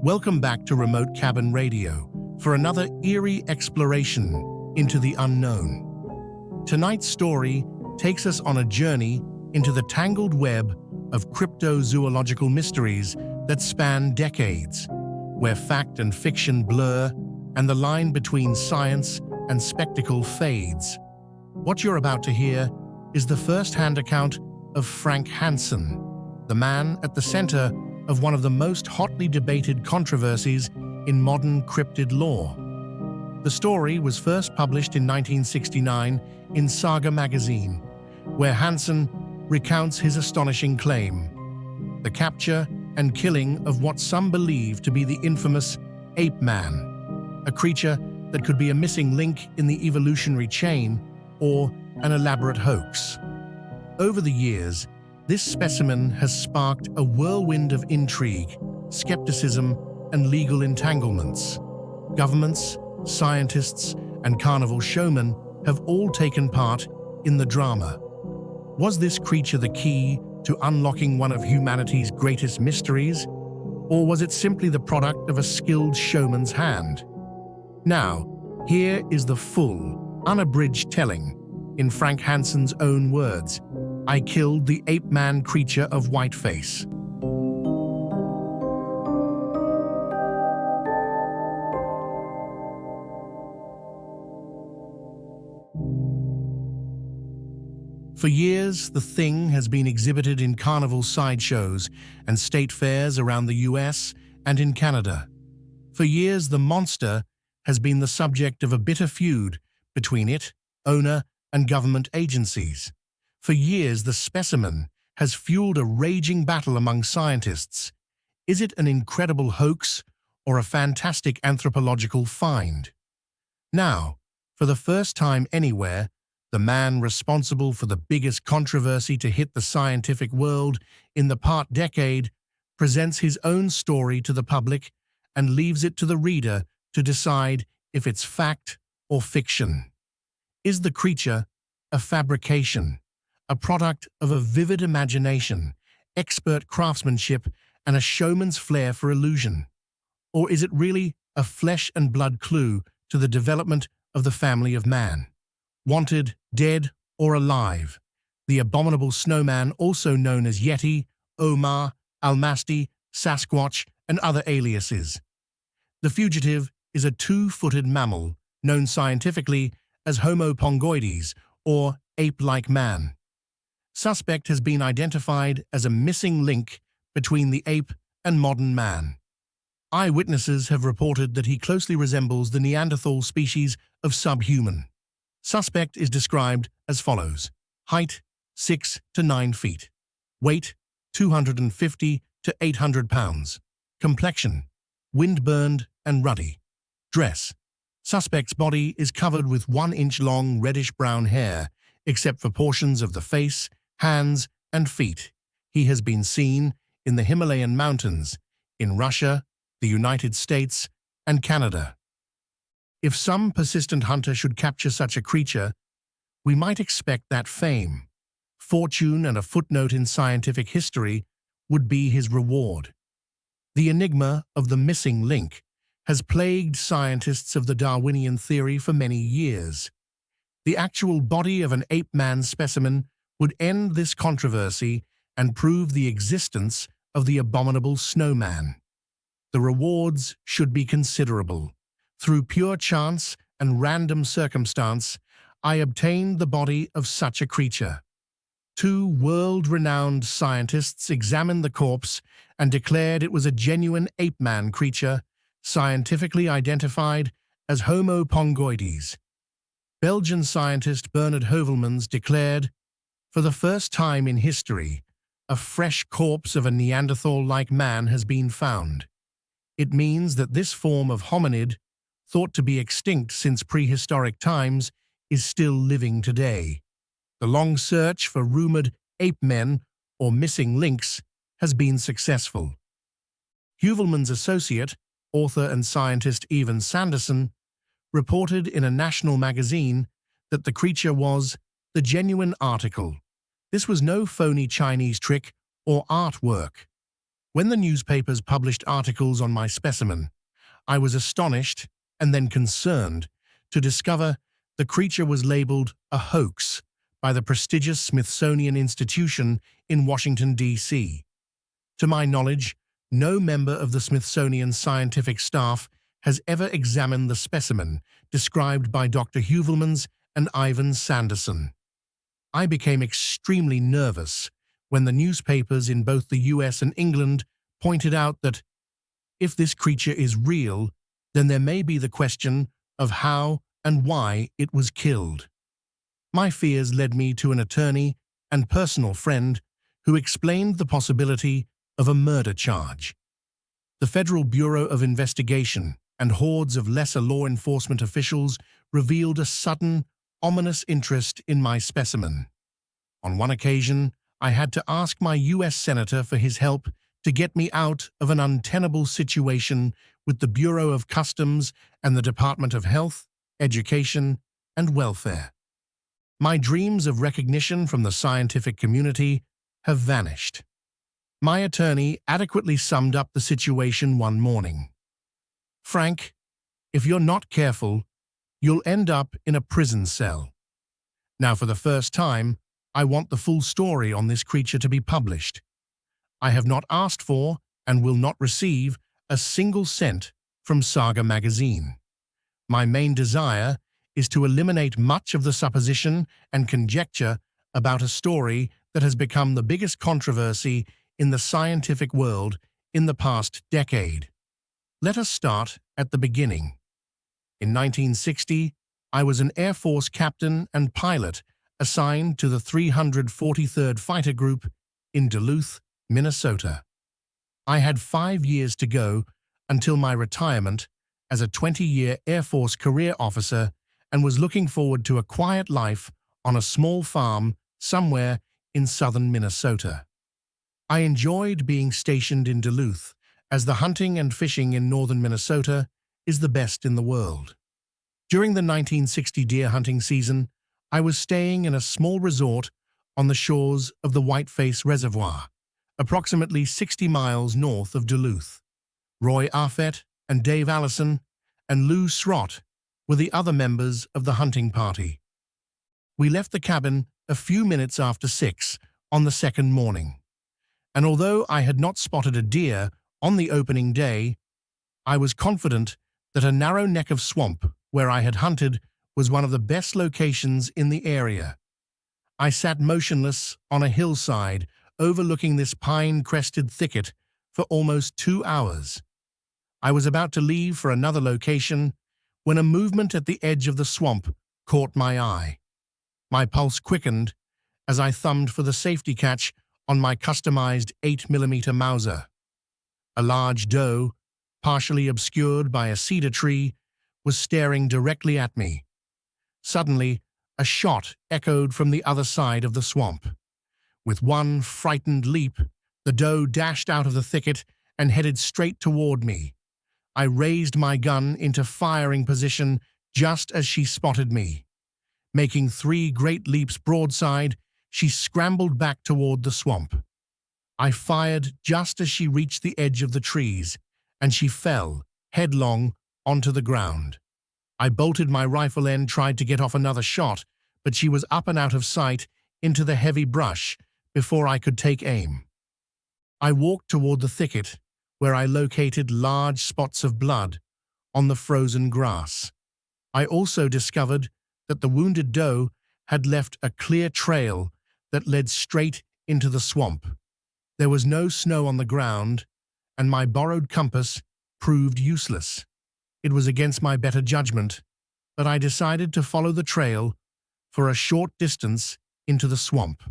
Welcome back to Remote Cabin Radio for another eerie exploration into the unknown. Tonight's story takes us on a journey into the tangled web of cryptozoological mysteries that span decades, where fact and fiction blur and the line between science and spectacle fades. What you're about to hear is the first-hand account of Frank Hansen, the man at the center of one of the most hotly debated controversies in modern cryptid lore. The story was first published in 1969 in Saga magazine, where Hansen recounts his astonishing claim: the capture and killing of what some believe to be the infamous ape man, a creature that could be a missing link in the evolutionary chain or an elaborate hoax. Over the years, this specimen has sparked a whirlwind of intrigue, skepticism, and legal entanglements. Governments, scientists, and carnival showmen have all taken part in the drama. Was this creature the key to unlocking one of humanity's greatest mysteries, or was it simply the product of a skilled showman's hand? Now, here is the full, unabridged telling, in Frank Hansen's own words: "I killed the ape-man creature of Whiteface." For years, the thing has been exhibited in carnival sideshows and state fairs around the US and in Canada. For years, the monster has been the subject of a bitter feud between it, owner, and government agencies. For years, the specimen has fueled a raging battle among scientists. Is it an incredible hoax or a fantastic anthropological find? Now, for the first time anywhere, the man responsible for the biggest controversy to hit the scientific world in the past decade presents his own story to the public and leaves it to the reader to decide if it's fact or fiction. Is the creature a fabrication, a product of a vivid imagination, expert craftsmanship, and a showman's flair for illusion? Or is it really a flesh and blood clue to the development of the family of man? Wanted, dead, or alive, the abominable snowman, also known as Yeti, Omar, Almasty, Sasquatch, and other aliases. The fugitive is a two-footed mammal known scientifically as Homo pongoides, or ape-like man. Suspect has been identified as a missing link between the ape and modern man. Eyewitnesses have reported that he closely resembles the Neanderthal species of subhuman. Suspect is described as follows: height 6 to 9 feet, weight 250 to 800 pounds, complexion wind-burned and ruddy, dress. Suspect's body is covered with 1-inch long reddish-brown hair, except for portions of the face, hands, and feet. He has been seen in the Himalayan mountains, in Russia, the United States, and Canada. If some persistent hunter should capture such a creature, we might expect that fame, fortune, and a footnote in scientific history would be his reward. The enigma of the missing link has plagued scientists of the Darwinian theory for many years. The actual body of an ape-man specimen would end this controversy and prove the existence of the abominable snowman. The rewards should be considerable. Through pure chance and random circumstance, I obtained the body of such a creature. 2 world-renowned scientists examined the corpse and declared it was a genuine ape-man creature, scientifically identified as Homo pongoides. Belgian scientist Bernard Hovelmans declared, "For the first time in history, a fresh corpse of a Neanderthal-like man has been found. It means that this form of hominid, thought to be extinct since prehistoric times, is still living today. The long search for rumored ape men or missing links has been successful." Hovelman's associate, author and scientist Evan Sanderson, reported in a national magazine that the creature was the genuine article. This was no phony Chinese trick or artwork. When the newspapers published articles on my specimen, I was astonished and then concerned to discover the creature was labeled a hoax by the prestigious Smithsonian Institution in Washington, D.C. To my knowledge, no member of the Smithsonian scientific staff has ever examined the specimen described by Dr. Heuvelmans and Ivan Sanderson. I became extremely nervous when the newspapers in both the US and England pointed out that if this creature is real, then there may be the question of how and why it was killed. My fears led me to an attorney and personal friend who explained the possibility of a murder charge. The Federal Bureau of Investigation and hordes of lesser law enforcement officials revealed a sudden, ominous interest in my specimen. On one occasion, I had to ask my U.S. Senator for his help to get me out of an untenable situation with the Bureau of Customs and the Department of Health, Education, and Welfare. My dreams of recognition from the scientific community have vanished. My attorney adequately summed up the situation one morning. "Frank, if you're not careful, you'll end up in a prison cell." Now, for the first time, I want the full story on this creature to be published. I have not asked for and will not receive a single cent from Saga magazine. My main desire is to eliminate much of the supposition and conjecture about a story that has become the biggest controversy in the scientific world in the past decade. Let us start at the beginning. In 1960, I was an Air Force captain and pilot assigned to the 343rd Fighter Group in Duluth, Minnesota. I had 5 years to go until my retirement as a 20-year Air Force career officer and was looking forward to a quiet life on a small farm somewhere in southern Minnesota. I enjoyed being stationed in Duluth, as the hunting and fishing in northern Minnesota is the best in the world. During the 1960 deer hunting season, I was staying in a small resort on the shores of the Whiteface Reservoir, approximately 60 miles north of Duluth. Roy Arfett and Dave Allison and Lou Srott were the other members of the hunting party. We left the cabin a few minutes after 6 on the second morning, and although I had not spotted a deer on the opening day, I was confident that a narrow neck of swamp where I had hunted was one of the best locations in the area. I sat motionless on a hillside overlooking this pine-crested thicket for almost 2 hours. I was about to leave for another location when a movement at the edge of the swamp caught my eye. My pulse quickened as I thumbed for the safety catch on my customized 8mm Mauser. A large doe, partially obscured by a cedar tree, was staring directly at me. Suddenly, a shot echoed from the other side of the swamp. With one frightened leap, the doe dashed out of the thicket and headed straight toward me. I raised my gun into firing position just as she spotted me. Making 3 great leaps broadside, she scrambled back toward the swamp. I fired just as she reached the edge of the trees, and she fell, headlong, onto the ground. I bolted my rifle end, tried to get off another shot, but she was up and out of sight into the heavy brush before I could take aim. I walked toward the thicket, where I located large spots of blood on the frozen grass. I also discovered that the wounded doe had left a clear trail that led straight into the swamp. There was no snow on the ground, and my borrowed compass proved useless. It was against my better judgment, but I decided to follow the trail for a short distance into the swamp.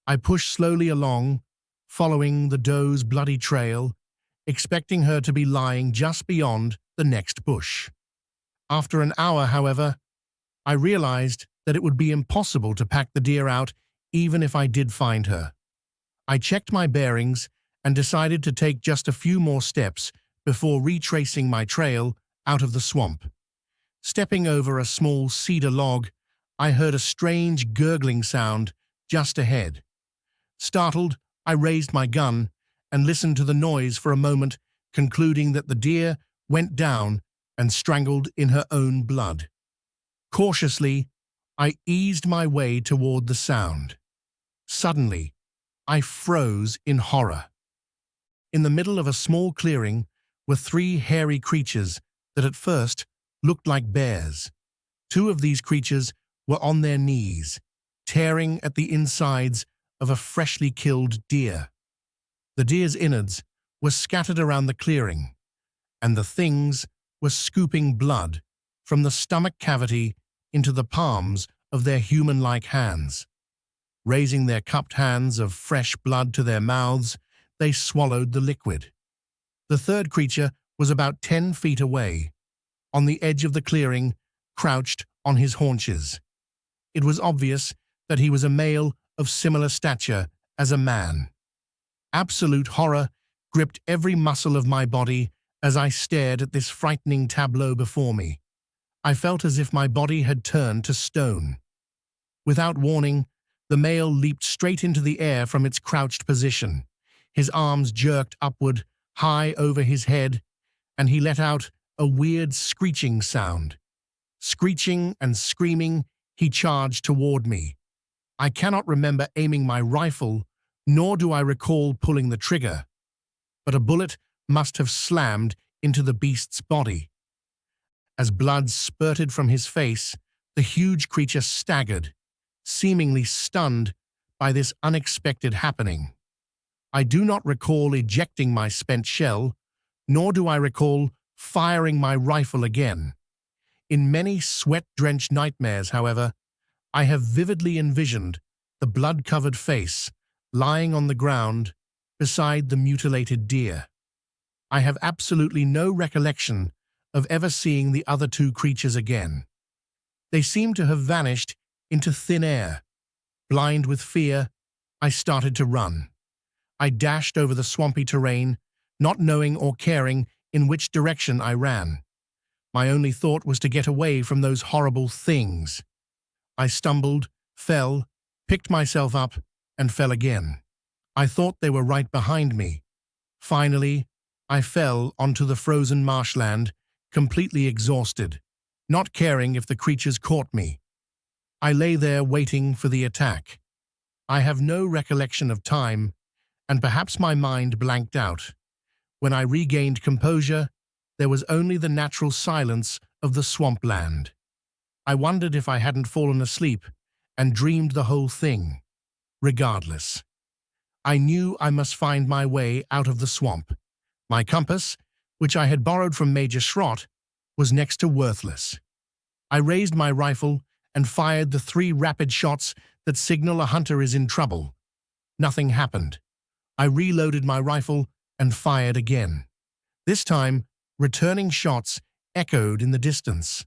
I pushed slowly along, following the doe's bloody trail, expecting her to be lying just beyond the next bush. After an hour, however, I realized that it would be impossible to pack the deer out even if I did find her. I checked my bearings and decided to take just a few more steps before retracing my trail out of the swamp. Stepping over a small cedar log, I heard a strange gurgling sound just ahead. Startled, I raised my gun and listened to the noise for a moment, concluding that the deer went down and strangled in her own blood. Cautiously, I eased my way toward the sound. Suddenly, I froze in horror. In the middle of a small clearing were three hairy creatures that at first looked like bears. Two of these creatures were on their knees, tearing at the insides of a freshly killed deer. The deer's innards were scattered around the clearing, and the things were scooping blood from the stomach cavity into the palms of their human-like hands. Raising their cupped hands of fresh blood to their mouths, they swallowed the liquid. The third creature was about 10 feet away, on the edge of the clearing, crouched on his haunches. It was obvious that he was a male of similar stature as a man. Absolute horror gripped every muscle of my body as I stared at this frightening tableau before me. I felt as if my body had turned to stone. Without warning, the male leaped straight into the air from its crouched position. His arms jerked upward, high over his head, and he let out a weird screeching sound. Screeching and screaming, he charged toward me. I cannot remember aiming my rifle, nor do I recall pulling the trigger, but a bullet must have slammed into the beast's body. As blood spurted from his face, the huge creature staggered, seemingly stunned by this unexpected happening. I do not recall ejecting my spent shell, nor do I recall firing my rifle again. In many sweat-drenched nightmares, however, I have vividly envisioned the blood-covered face lying on the ground beside the mutilated deer. I have absolutely no recollection of ever seeing the other two creatures again. They seem to have vanished into thin air. Blind with fear, I started to run. I dashed over the swampy terrain, not knowing or caring in which direction I ran. My only thought was to get away from those horrible things. I stumbled, fell, picked myself up, and fell again. I thought they were right behind me. Finally, I fell onto the frozen marshland, completely exhausted, not caring if the creatures caught me. I lay there waiting for the attack. I have no recollection of time, and perhaps my mind blanked out. When I regained composure, there was only the natural silence of the swampland. I wondered if I hadn't fallen asleep and dreamed the whole thing. Regardless, I knew I must find my way out of the swamp. My compass, which I had borrowed from Major Schrott, was next to worthless. I raised my rifle and fired the 3 rapid shots that signal a hunter is in trouble. Nothing happened. I reloaded my rifle and fired again. This time, returning shots echoed in the distance.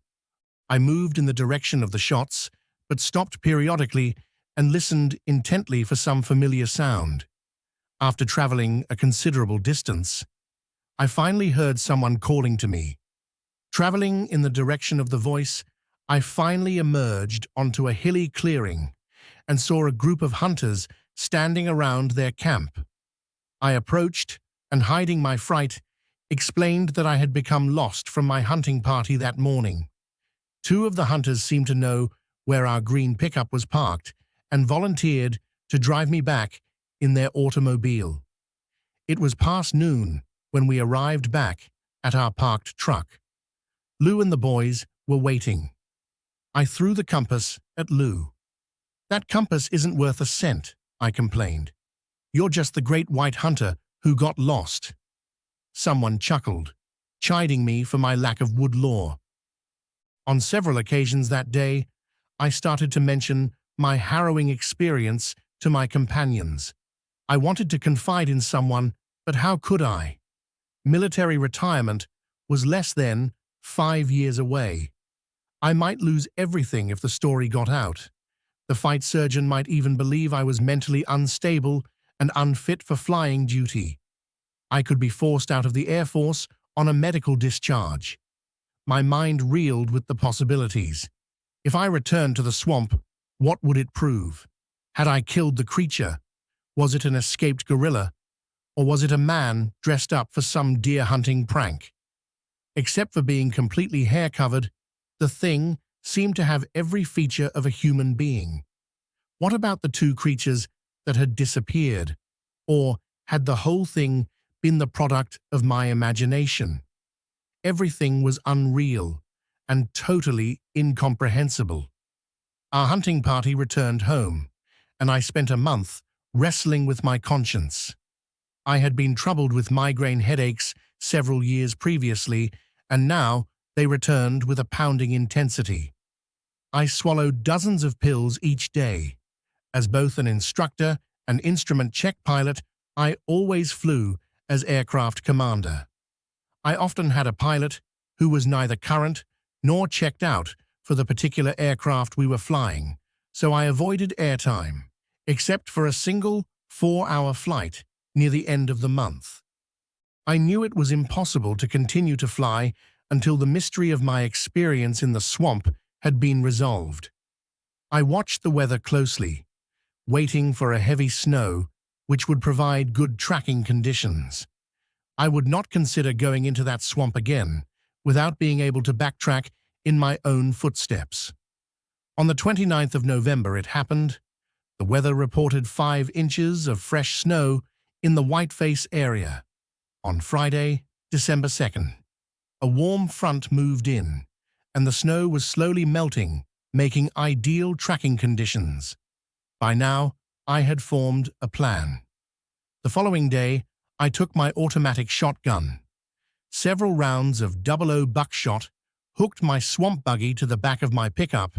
I moved in the direction of the shots, but stopped periodically and listened intently for some familiar sound. After traveling a considerable distance, I finally heard someone calling to me. Traveling in the direction of the voice, I finally emerged onto a hilly clearing and saw a group of hunters standing around their camp. I approached and, hiding my fright, explained that I had become lost from my hunting party that morning. 2 of the hunters seemed to know where our green pickup was parked and volunteered to drive me back in their automobile. It was past noon when we arrived back at our parked truck. Lou and the boys were waiting. I threw the compass at Lou. "That compass isn't worth a cent," I complained. "You're just the great white hunter who got lost." Someone chuckled, chiding me for my lack of wood lore. On several occasions that day, I started to mention my harrowing experience to my companions. I wanted to confide in someone, but how could I? Military retirement was less than 5 years away. I might lose everything if the story got out. The fight surgeon might even believe I was mentally unstable and unfit for flying duty. I could be forced out of the Air Force on a medical discharge. My mind reeled with the possibilities. If I returned to the swamp, what would it prove? Had I killed the creature? Was it an escaped gorilla? Or was it a man dressed up for some deer-hunting prank? Except for being completely hair-covered, the thing seemed to have every feature of a human being. What about the two creatures that had disappeared? Or had the whole thing been the product of my imagination? Everything was unreal and totally incomprehensible. Our hunting party returned home, and I spent a month wrestling with my conscience. I had been troubled with migraine headaches several years previously, and now they returned with a pounding intensity. I swallowed dozens of pills each day. As both an instructor and instrument check pilot, I always flew as aircraft commander. I often had a pilot who was neither current nor checked out for the particular aircraft we were flying, so I avoided airtime, except for a single 4-hour flight near the end of the month. I knew it was impossible to continue to fly until the mystery of my experience in the swamp had been resolved. I watched the weather closely, waiting for a heavy snow which would provide good tracking conditions. I would not consider going into that swamp again without being able to backtrack in my own footsteps. On the 29th of November it happened. The weather reported 5 inches of fresh snow in the Whiteface area. On Friday, December 2nd, a warm front moved in, and the snow was slowly melting, making ideal tracking conditions. By now, I had formed a plan. The following day, I took my automatic shotgun. Several rounds of 00 buckshot hooked my swamp buggy to the back of my pickup,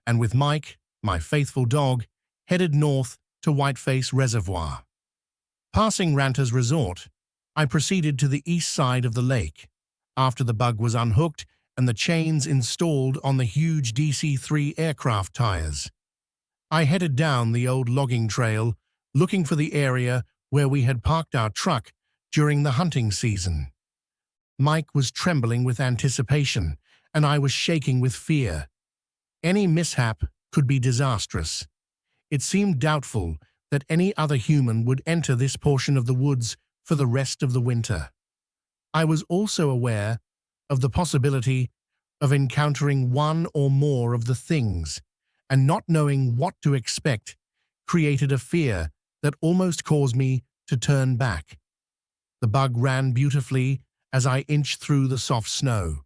and with Mike, my faithful dog, headed north to Whiteface Reservoir. Passing Ranter's Resort, I proceeded to the east side of the lake. After the bug was unhooked and the chains installed on the huge DC-3 aircraft tires, I headed down the old logging trail, looking for the area where we had parked our truck during the hunting season. Mike was trembling with anticipation, and I was shaking with fear. Any mishap could be disastrous. It seemed doubtful that any other human would enter this portion of the woods for the rest of the winter. I was also aware of the possibility of encountering one or more of the things, and not knowing what to expect created a fear that almost caused me to turn back. The bug ran beautifully as I inched through the soft snow,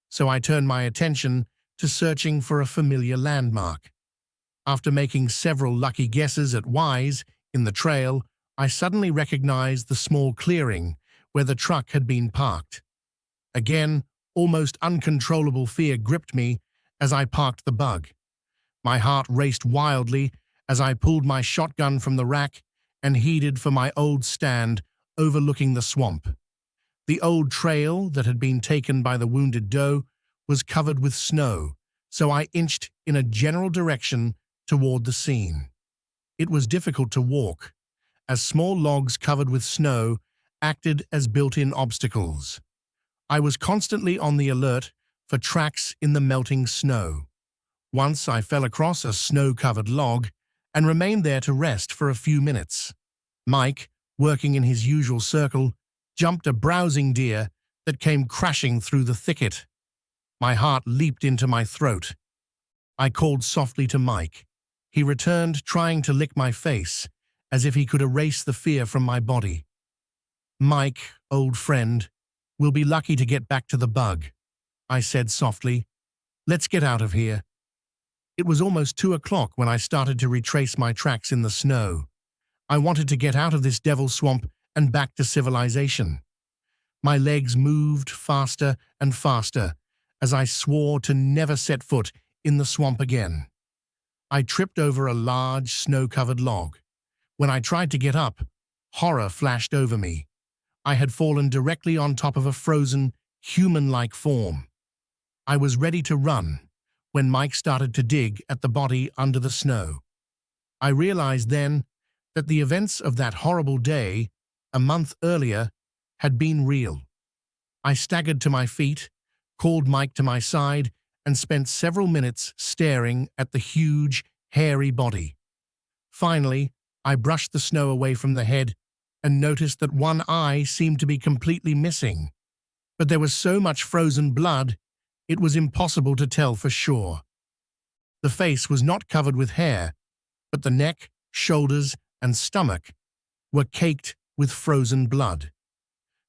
so I turned my attention to searching for a familiar landmark. After making several lucky guesses at Y's in the trail, I suddenly recognized the small clearing where the truck had been parked. Again, almost uncontrollable fear gripped me as I parked the bug. My heart raced wildly as I pulled my shotgun from the rack and headed for my old stand overlooking the swamp. The old trail that had been taken by the wounded doe was covered with snow, so I inched in a general direction toward the scene. It was difficult to walk, as small logs covered with snow acted as built-in obstacles. I was constantly on the alert for tracks in the melting snow. Once I fell across a snow-covered log and remained there to rest for a few minutes. Mike, working in his usual circle, jumped a browsing deer that came crashing through the thicket. My heart leaped into my throat. I called softly to Mike. He returned, trying to lick my face, as if he could erase the fear from my body. "Mike, old friend, we'll be lucky to get back to the bug," I said softly. "Let's get out of here." It was almost 2 o'clock when I started to retrace my tracks in the snow. I wanted to get out of this devil swamp and back to civilization. My legs moved faster and faster as I swore to never set foot in the swamp again. I tripped over a large, snow-covered log. When I tried to get up, horror flashed over me. I had fallen directly on top of a frozen, human-like form. I was ready to run when Mike started to dig at the body under the snow. I realized then that the events of that horrible day, a month earlier, had been real. I staggered to my feet, called Mike to my side, and spent several minutes staring at the huge, hairy body. Finally, I brushed the snow away from the head and noticed that one eye seemed to be completely missing. But there was so much frozen blood, it was impossible to tell for sure. The face was not covered with hair, but the neck, shoulders, and stomach were caked with frozen blood.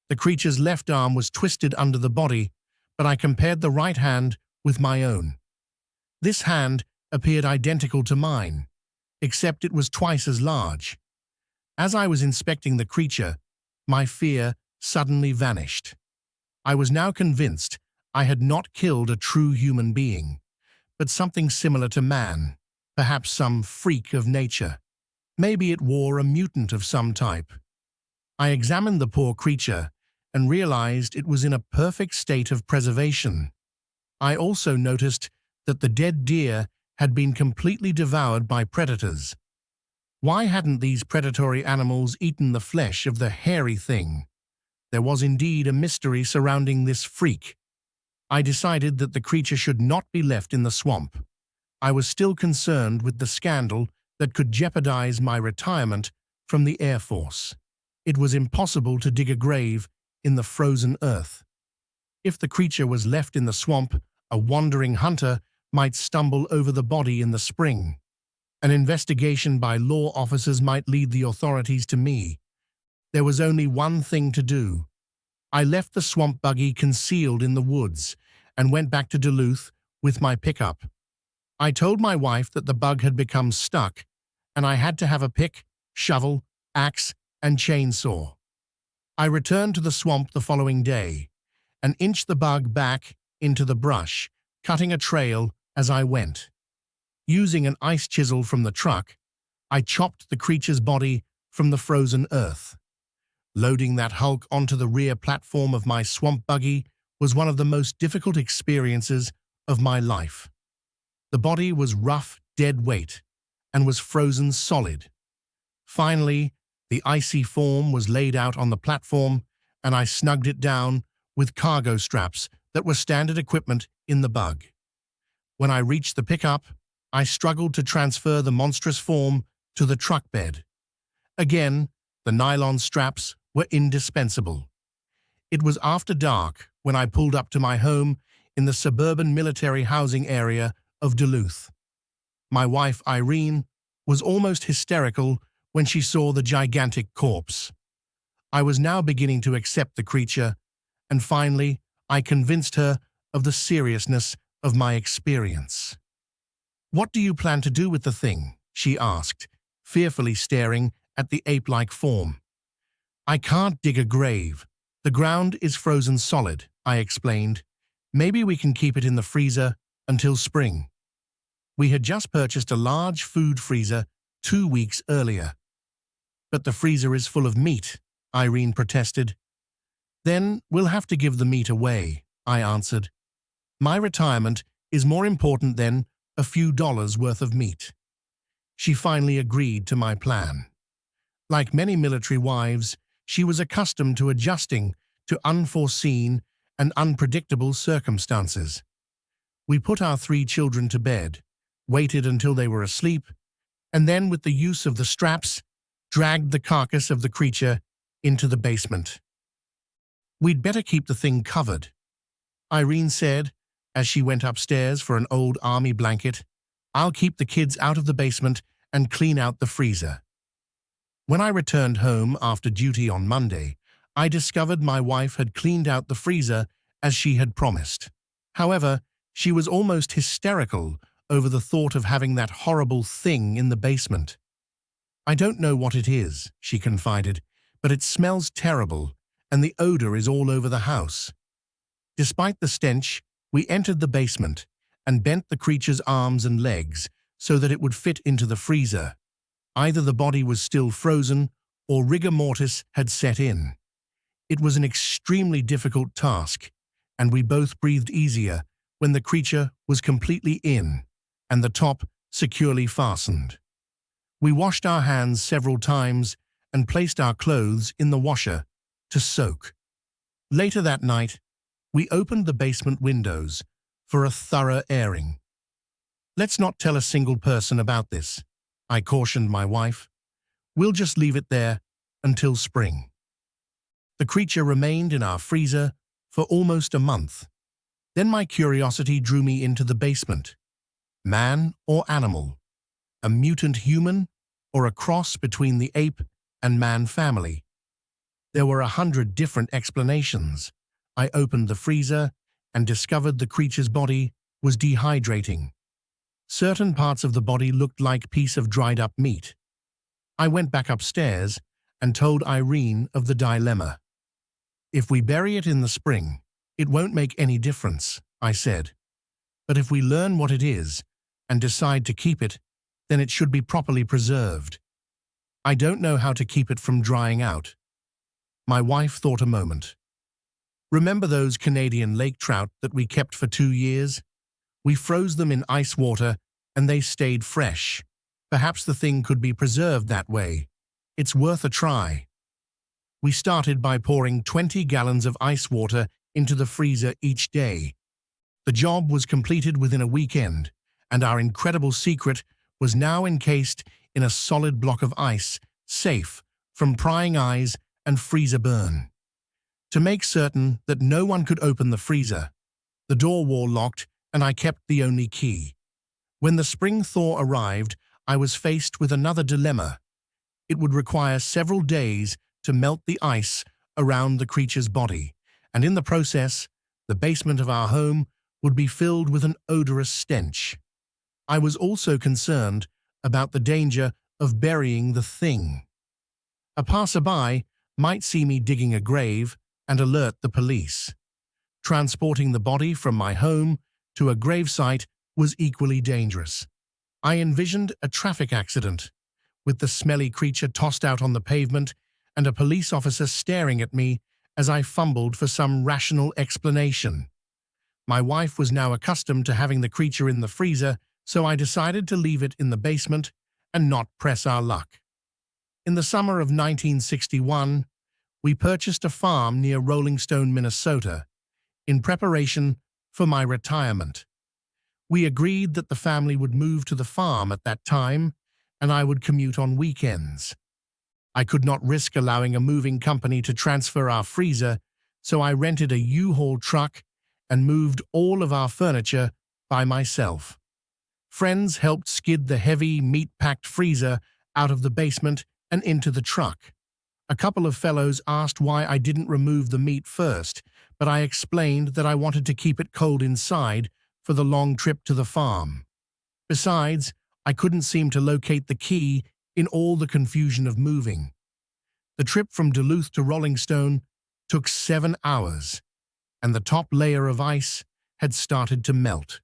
The creature's left arm was twisted under the body, but I compared the right hand with my own. This hand appeared identical to mine, except it was twice as large. As I was inspecting the creature, my fear suddenly vanished. I was now convinced I had not killed a true human being, but something similar to man, perhaps some freak of nature. Maybe it wore a mutant of some type. I examined the poor creature and realized it was in a perfect state of preservation. I also noticed that the dead deer had been completely devoured by predators. Why hadn't these predatory animals eaten the flesh of the hairy thing? There was indeed a mystery surrounding this freak. I decided that the creature should not be left in the swamp. I was still concerned with the scandal that could jeopardize my retirement from the Air Force. It was impossible to dig a grave in the frozen earth. If the creature was left in the swamp, a wandering hunter might stumble over the body in the spring. An investigation by law officers might lead the authorities to me. There was only one thing to do. I left the swamp buggy concealed in the woods and went back to Duluth with my pickup. I told my wife that the bug had become stuck and I had to have a pick, shovel, axe, and chainsaw. I returned to the swamp the following day and inched the bug back into the brush, cutting a trail as I went. Using an ice chisel from the truck, I chopped the creature's body from the frozen earth. Loading that hulk onto the rear platform of my swamp buggy was one of the most difficult experiences of my life. The body was rough, dead weight and was frozen solid. Finally, the icy form was laid out on the platform and I snugged it down with cargo straps that were standard equipment in the bug. When I reached the pickup, I struggled to transfer the monstrous form to the truck bed. Again, the nylon straps were indispensable. It was after dark when I pulled up to my home in the suburban military housing area of Duluth. My wife, Irene, was almost hysterical when she saw the gigantic corpse. I was now beginning to accept the creature, and finally, I convinced her of the seriousness of my experience. "What do you plan to do with the thing?" she asked, fearfully staring at the ape-like form. "I can't dig a grave. The ground is frozen solid," I explained. "Maybe we can keep it in the freezer until spring." We had just purchased a large food freezer 2 weeks earlier. "But the freezer is full of meat," Irene protested. "Then we'll have to give the meat away," I answered. "My retirement is more important than a few dollars worth of meat." She finally agreed to my plan. Like many military wives, she was accustomed to adjusting to unforeseen and unpredictable circumstances. We put our 3 children to bed, waited until they were asleep, and then, with the use of the straps, dragged the carcass of the creature into the basement. "We'd better keep the thing covered," Irene said as she went upstairs for an old army blanket. "I'll keep the kids out of the basement and clean out the freezer." When I returned home after duty on Monday, I discovered my wife had cleaned out the freezer as she had promised. However, she was almost hysterical over the thought of having that horrible thing in the basement. "I don't know what it is," she confided, "but it smells terrible and the odor is all over the house." Despite the stench, we entered the basement and bent the creature's arms and legs so that it would fit into the freezer. Either the body was still frozen or rigor mortis had set in. It was an extremely difficult task, and we both breathed easier when the creature was completely in and the top securely fastened. We washed our hands several times and placed our clothes in the washer to soak. Later that night, we opened the basement windows for a thorough airing. "Let's not tell a single person about this," I cautioned my wife. "We'll just leave it there until spring. The creature remained in our freezer for almost a month. Then my curiosity drew me into the basement. Man or animal? A mutant human or a cross between the ape and man family? There were 100 different explanations. I opened the freezer and discovered the creature's body was dehydrating. Certain parts of the body looked like a piece of dried-up meat. I went back upstairs and told Irene of the dilemma. If we bury it in the spring, it won't make any difference, I said. But if we learn what it is and decide to keep it, then it should be properly preserved. I don't know how to keep it from drying out. My wife thought a moment. Remember those Canadian lake trout that we kept for 2 years? We froze them in ice water and they stayed fresh. Perhaps the thing could be preserved that way. It's worth a try. We started by pouring 20 gallons of ice water into the freezer each day. The job was completed within a weekend, and our incredible secret was now encased in a solid block of ice, safe from prying eyes and freezer burn. To make certain that no one could open the freezer, the door wore locked and I kept the only key. When the spring thaw arrived, I was faced with another dilemma. It would require several days to melt the ice around the creature's body, and in the process, the basement of our home would be filled with an odorous stench. I was also concerned about the danger of burying the thing. A passerby might see me digging a grave and alert the police. Transporting the body from my home to a gravesite was equally dangerous. I envisioned a traffic accident, with the smelly creature tossed out on the pavement and a police officer staring at me as I fumbled for some rational explanation. My wife was now accustomed to having the creature in the freezer, so I decided to leave it in the basement and not press our luck. In the summer of 1961, we purchased a farm near Rolling Stone, Minnesota, in preparation for my retirement. We agreed that the family would move to the farm at that time, and I would commute on weekends. I could not risk allowing a moving company to transfer our freezer, so I rented a U-Haul truck and moved all of our furniture by myself. Friends helped skid the heavy, meat-packed freezer out of the basement and into the truck. A couple of fellows asked why I didn't remove the meat first, but I explained that I wanted to keep it cold inside for the long trip to the farm. Besides, I couldn't seem to locate the key in all the confusion of moving. The trip from Duluth to Rolling Stone took 7 hours, and the top layer of ice had started to melt.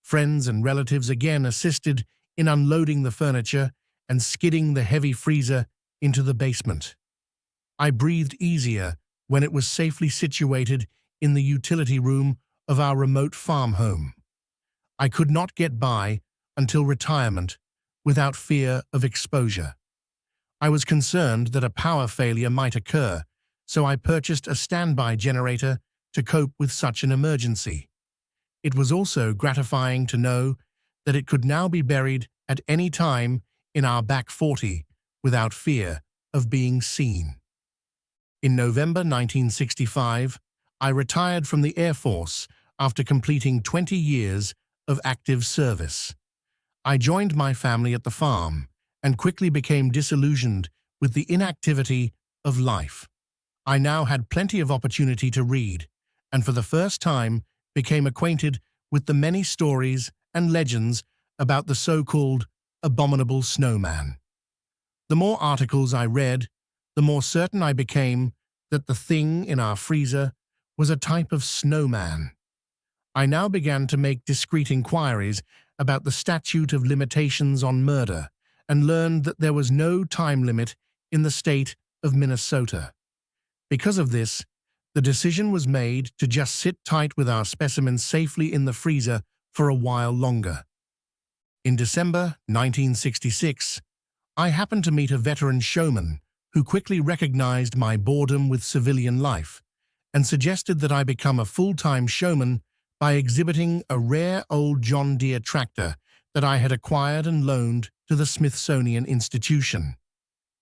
Friends and relatives again assisted in unloading the furniture and skidding the heavy freezer into the basement. I breathed easier when it was safely situated in the utility room of our remote farm home. I could not get by until retirement without fear of exposure. I was concerned that a power failure might occur, so I purchased a standby generator to cope with such an emergency. It was also gratifying to know that it could now be buried at any time in our back 40 without fear of being seen. In November 1965, I retired from the Air Force after completing 20 years of active service. I joined my family at the farm and quickly became disillusioned with the inactivity of life. I now had plenty of opportunity to read, and for the first time became acquainted with the many stories and legends about the so-called abominable snowman. The more articles I read, the more certain I became that the thing in our freezer was a type of snowman. I now began to make discreet inquiries about the statute of limitations on murder and learned that there was no time limit in the state of Minnesota. Because of this, the decision was made to just sit tight with our specimens safely in the freezer for a while longer. In December 1966, I happened to meet a veteran showman who quickly recognized my boredom with civilian life and suggested that I become a full-time showman by exhibiting a rare old John Deere tractor that I had acquired and loaned to the Smithsonian Institution.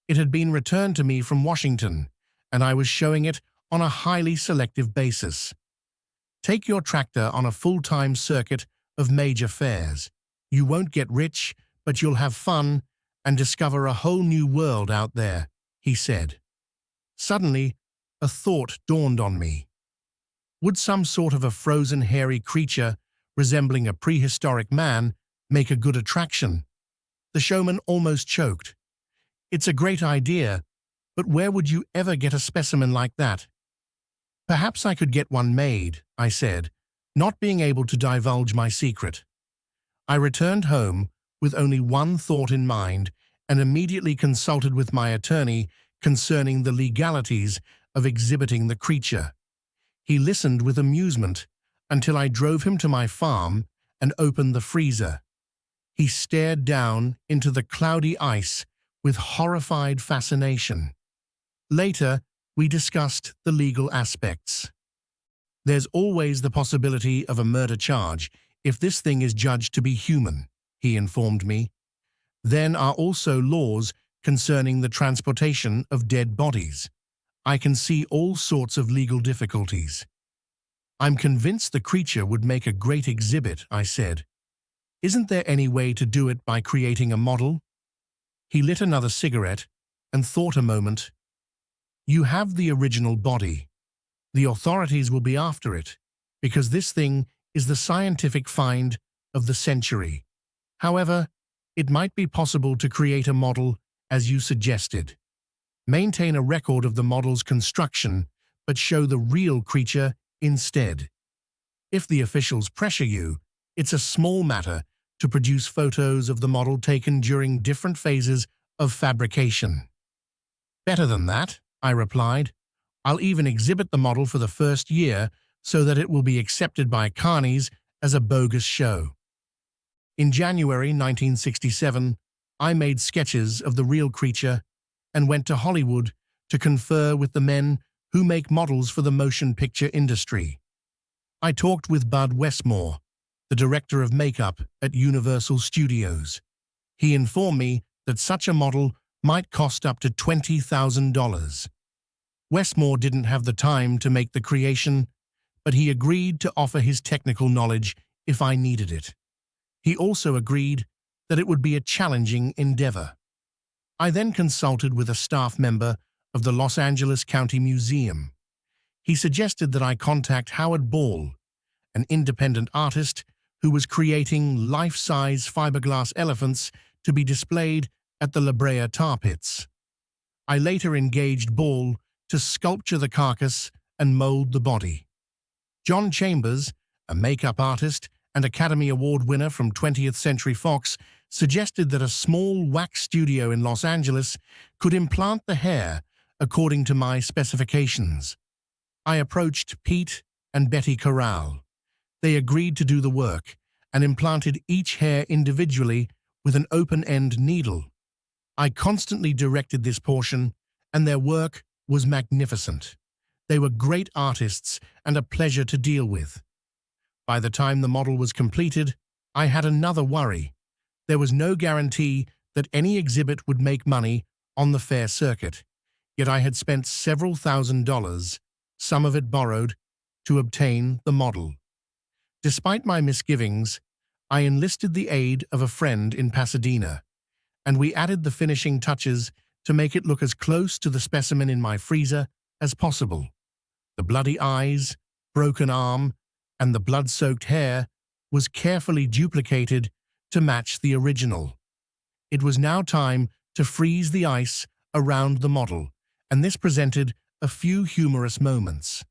It had been returned to me from Washington, and I was showing it on a highly selective basis. Take your tractor on a full-time circuit of major fairs. You won't get rich, but you'll have fun and discover a whole new world out there, he said. Suddenly, a thought dawned on me. Would some sort of a frozen hairy creature resembling a prehistoric man make a good attraction? The showman almost choked. It's a great idea, but where would you ever get a specimen like that? Perhaps I could get one made, I said, not being able to divulge my secret. I returned home with only one thought in mind and immediately consulted with my attorney concerning the legalities of exhibiting the creature. He listened with amusement until I drove him to my farm and opened the freezer. He stared down into the cloudy ice with horrified fascination. Later, we discussed the legal aspects. There's always the possibility of a murder charge if this thing is judged to be human, he informed me. Then are also laws concerning the transportation of dead bodies. I can see all sorts of legal difficulties. I'm convinced the creature would make a great exhibit, I said. Isn't there any way to do it by creating a model? He lit another cigarette and thought a moment. You have the original body. The authorities will be after it, because this thing is the scientific find of the century. However, it might be possible to create a model as you suggested. Maintain a record of the model's construction, but show the real creature instead. If the officials pressure you, it's a small matter to produce photos of the model taken during different phases of fabrication. Better than that, I replied. I'll even exhibit the model for the first year so that it will be accepted by carnies as a bogus show. In January 1967, I made sketches of the real creature and went to Hollywood to confer with the men who make models for the motion picture industry. I talked with Bud Westmore, the director of makeup at Universal Studios. He informed me that such a model might cost up to $20,000. Westmore didn't have the time to make the creation, but he agreed to offer his technical knowledge if I needed it. He also agreed that it would be a challenging endeavor. I then consulted with a staff member of the Los Angeles County Museum. He suggested that I contact Howard Ball, an independent artist who was creating life-size fiberglass elephants to be displayed at the La Brea tar pits. I later engaged Ball to sculpture the carcass and mold the body. John Chambers, a makeup artist and Academy Award winner from 20th Century Fox, suggested that a small wax studio in Los Angeles could implant the hair according to my specifications. I approached Pete and Betty Corral. They agreed to do the work and implanted each hair individually with an open-end needle. I constantly directed this portion, and their work was magnificent. They were great artists and a pleasure to deal with. By the time the model was completed, I had another worry. There was no guarantee that any exhibit would make money on the fair circuit, yet I had spent several $1,000s, some of it borrowed, to obtain the model. Despite my misgivings, I enlisted the aid of a friend in Pasadena, and we added the finishing touches to make it look as close to the specimen in my freezer as possible. The bloody eyes, broken arm, and the blood-soaked hair was carefully duplicated to match the original. It was now time to freeze the ice around the model, and this presented a few humorous moments.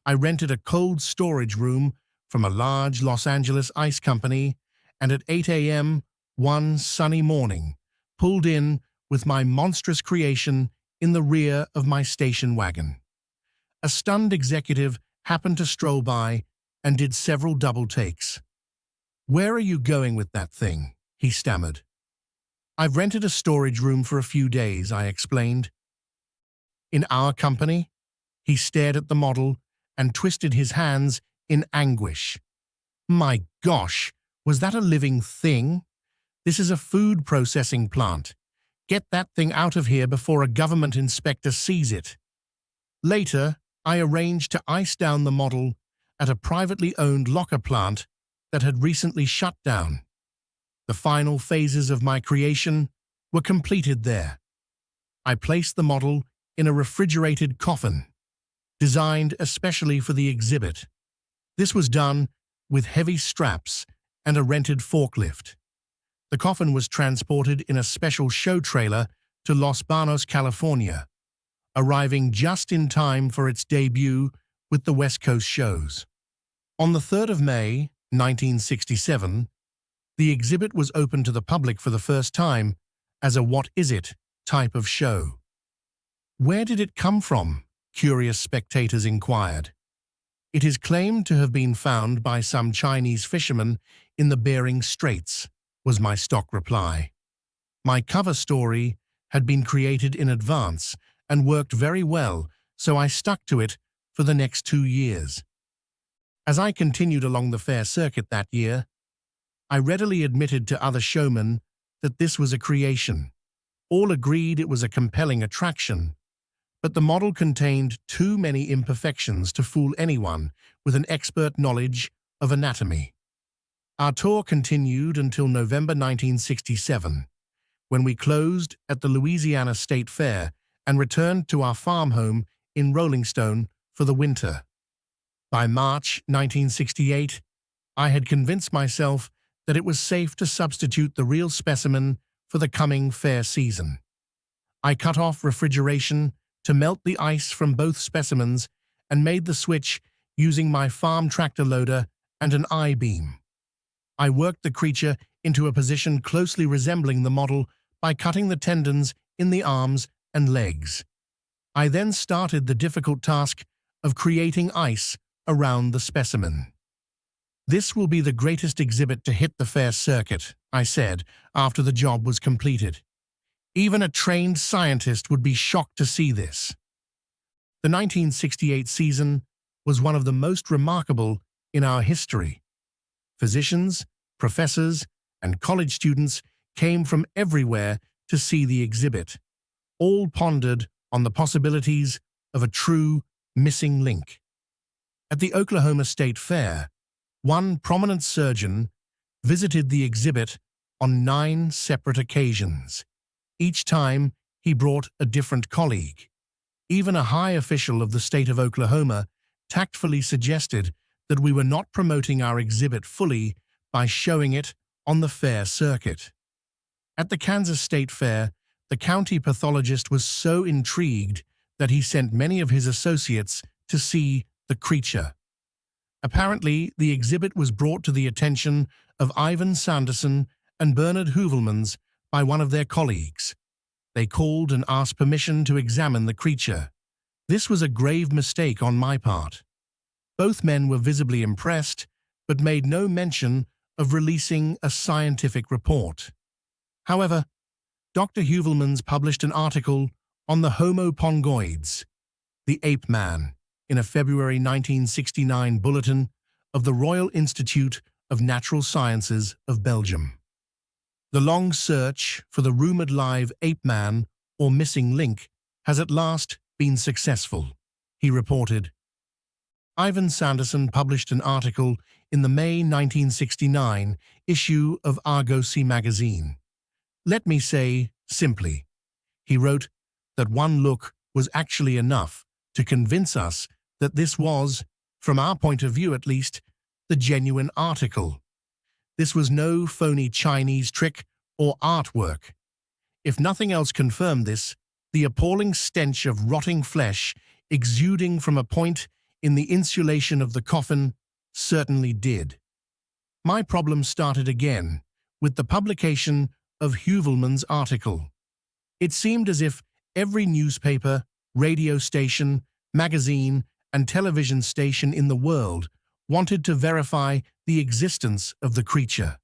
I rented a cold storage room from a large Los Angeles ice company, and at 8 a.m. one sunny morning, pulled in with my monstrous creation in the rear of my station wagon. A stunned executive happened to stroll by and did several double takes. "Where are you going with that thing?" he stammered. "I've rented a storage room for a few days," I explained. "In our company?" He stared at the model and twisted his hands in anguish. "My gosh, was that a living thing? This is a food processing plant. Get that thing out of here before a government inspector sees it. Later, I arranged to ice down the model at a privately owned locker plant that had recently shut down. The final phases of my creation were completed there. I placed the model in a refrigerated coffin, designed especially for the exhibit. This was done with heavy straps and a rented forklift. The coffin was transported in a special show trailer to Los Banos, California, arriving just in time for its debut with the West Coast shows. On the 3rd of May, 1967, the exhibit was opened to the public for the first time as a "What is it?" type of show. Where did it come from? Curious spectators inquired. It is claimed to have been found by some Chinese fishermen in the Bering Straits, was my stock reply. My cover story had been created in advance and worked very well, so I stuck to it for the next 2 years. As I continued along the fair circuit that year, I readily admitted to other showmen that this was a creation. All agreed it was a compelling attraction, but the model contained too many imperfections to fool anyone with an expert knowledge of anatomy. Our tour continued until November 1967, when we closed at the Louisiana State Fair and returned to our farm home in Rolling Stone for the winter. By March 1968, I had convinced myself that it was safe to substitute the real specimen for the coming fair season. I cut off refrigeration to melt the ice from both specimens and made the switch using my farm tractor loader and an I-beam. I worked the creature into a position closely resembling the model by cutting the tendons in the arms and legs. I then started the difficult task of creating ice around the specimen. "This will be the greatest exhibit to hit the fair circuit," I said after the job was completed. "Even a trained scientist would be shocked to see this." The 1968 season was one of the most remarkable in our history. Physicians, professors, and college students came from everywhere to see the exhibit. All pondered on the possibilities of a true missing link. At the Oklahoma State Fair, one prominent surgeon visited the exhibit on 9 separate occasions. Each time, he brought a different colleague. Even a high official of the state of Oklahoma tactfully suggested that we were not promoting our exhibit fully by showing it on the fair circuit. At the Kansas State Fair, the county pathologist was so intrigued that he sent many of his associates to see the creature. Apparently, the exhibit was brought to the attention of Ivan Sanderson and Bernard Heuvelmans by one of their colleagues. They called and asked permission to examine the creature. This was a grave mistake on my part. Both men were visibly impressed, but made no mention of releasing a scientific report. However, Dr. Heuvelmans published an article on the Homo pongoides, the ape man, in a February 1969 bulletin of the Royal Institute of Natural Sciences of Belgium. The long search for the rumored live ape man or missing link has at last been successful, he reported. Ivan Sanderson published an article in the May 1969 issue of Argosy magazine. "Let me say simply," he wrote, "that one look was actually enough to convince us that this was, from our point of view at least, the genuine article. This was no phony Chinese trick or artwork. If nothing else confirmed this, the appalling stench of rotting flesh exuding from a point in the insulation of the coffin certainly did." My problem started again with the publication of Heuvelmans' article. It seemed as if every newspaper, radio station, magazine, and television station in the world wanted to verify the existence of the creature.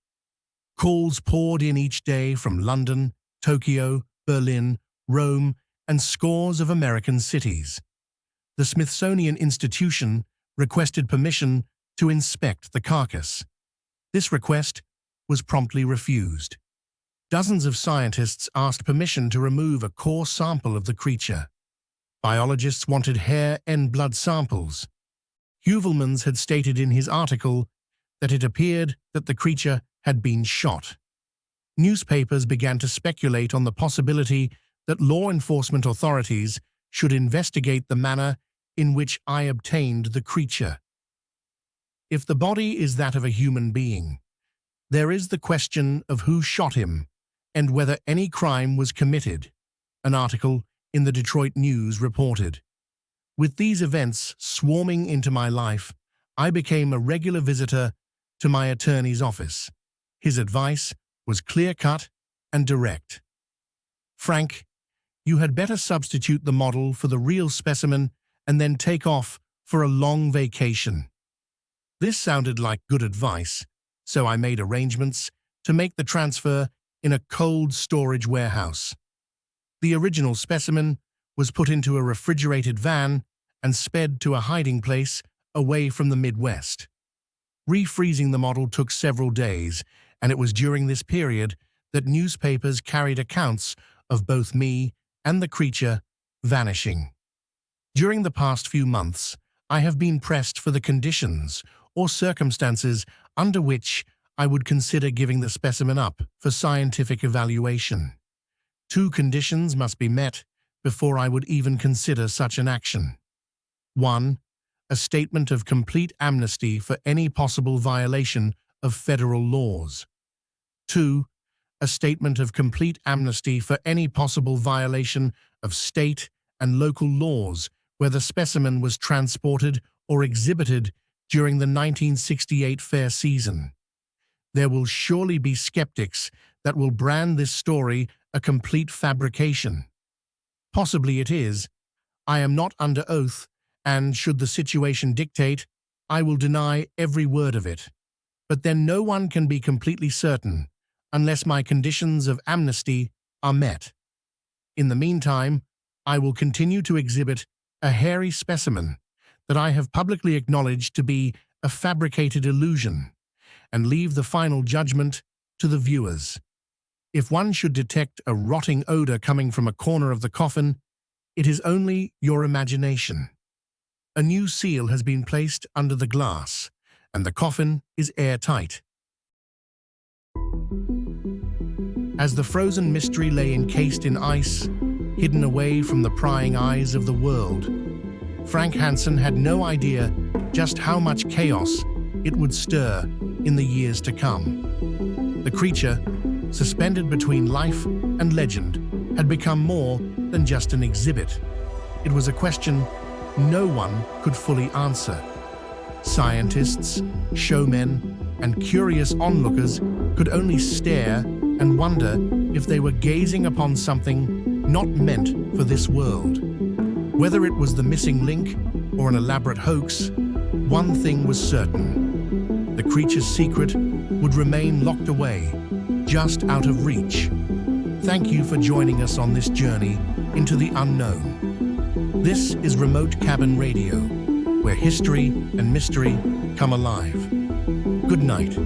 Calls poured in each day from London, Tokyo, Berlin, Rome, and scores of American cities. The Smithsonian Institution requested permission to inspect the carcass. This request was promptly refused. Dozens of scientists asked permission to remove a core sample of the creature. Biologists wanted hair and blood samples. Heuvelmans had stated in his article that it appeared that the creature had been shot. Newspapers began to speculate on the possibility that law enforcement authorities should investigate the manner in which I obtained the creature. If the body is that of a human being, there is the question of who shot him and whether any crime was committed, an article in the Detroit News reported. With these events swarming into my life, I became a regular visitor to my attorney's office. His advice was clear-cut and direct. "Frank, you had better substitute the model for the real specimen and then take off for a long vacation." This sounded like good advice, so I made arrangements to make the transfer in a cold storage warehouse. The original specimen was put into a refrigerated van and sped to a hiding place away from the Midwest. Refreezing the model took several days, and it was during this period that newspapers carried accounts of both me and the creature vanishing. During the past few months, I have been pressed for the conditions or circumstances under which I would consider giving the specimen up for scientific evaluation. 2 conditions must be met before I would even consider such an action. 1. A statement of complete amnesty for any possible violation of federal laws. 2. A statement of complete amnesty for any possible violation of state and local laws where the specimen was transported or exhibited during the 1968 fair season. There will surely be skeptics that will brand this story a complete fabrication. Possibly it is. I am not under oath, and should the situation dictate, I will deny every word of it. But then no one can be completely certain unless my conditions of amnesty are met. In the meantime, I will continue to exhibit a hairy specimen that I have publicly acknowledged to be a fabricated illusion, and leave the final judgment to the viewers. If one should detect a rotting odor coming from a corner of the coffin, it is only your imagination. A new seal has been placed under the glass, and the coffin is airtight. As the frozen mystery lay encased in ice, hidden away from the prying eyes of the world, Frank Hansen had no idea just how much chaos it would stir in the years to come. The creature, suspended between life and legend, had become more than just an exhibit. It was a question no one could fully answer. Scientists, showmen, and curious onlookers could only stare and wonder if they were gazing upon something not meant for this world. Whether it was the missing link or an elaborate hoax, one thing was certain: the creature's secret would remain locked away, just out of reach. Thank you for joining us on this journey into the unknown. This is Remote Cabin Radio, where history and mystery come alive. Good night.